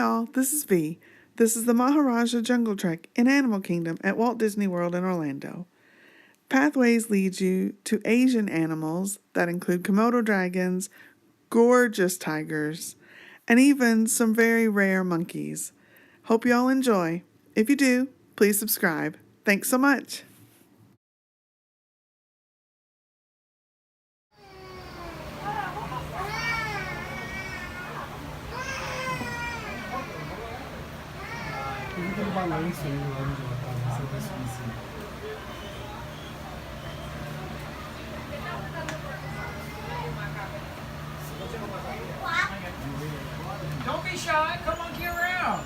all, this is V. This is the Maharaja Jungle Trek in Animal Kingdom at Walt Disney World in Orlando. Pathways lead you to Asian animals that include Komodo dragons, gorgeous tigers, and even some very rare monkeys. Hope you all enjoy. If you do, please subscribe. Thanks so much. Don't be shy, come monkey around.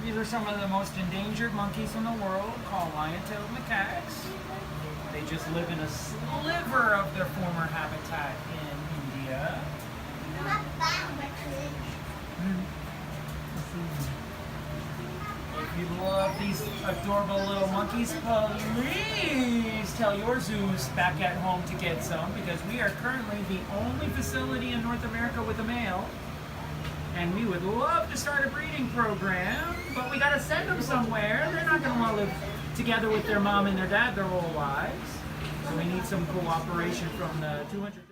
These are some of the most endangered monkeys in the world, called lion-tailed macaques. They just live in a sliver of their former habitat in India. If you love these adorable little monkeys, please tell your zoos back at home to get some, because we are currently the only facility in North America with a male. And we would love to start a breeding program, but we gotta send them somewhere. They're not gonna wanna live together with their mom and their dad their whole lives. So we need some cooperation from the 200.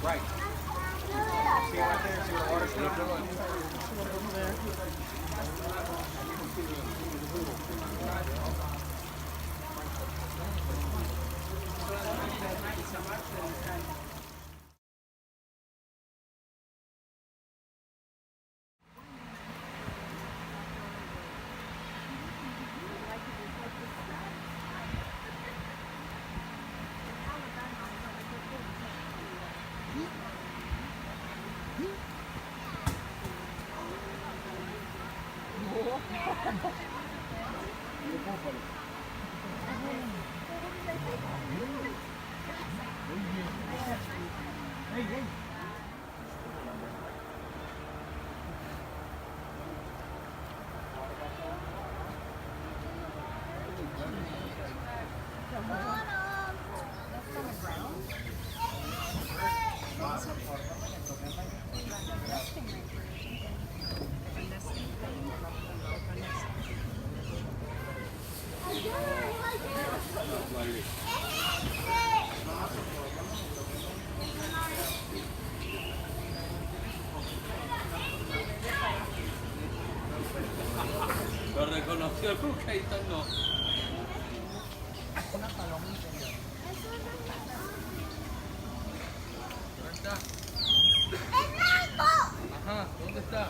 Right. See right there? See where the water's going? Lo reconoció Luca y no. Una paloma interior. ¿Dónde está? ¡Es blanco! Ajá, ¿dónde está?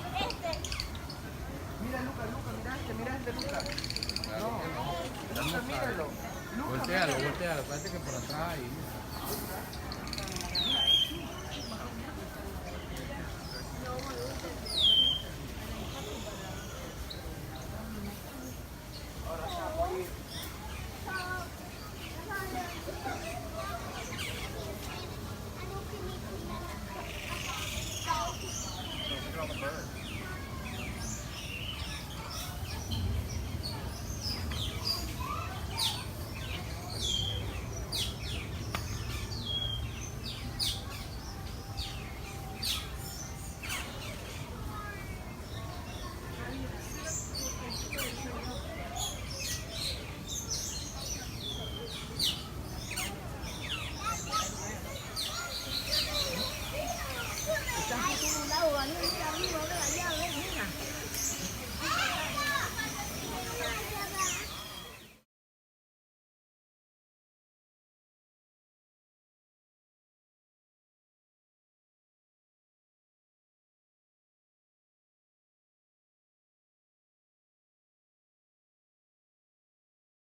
Mira, mira, Luca. No, Luca, míralo. Voltealo, espérate que por atrás ahí.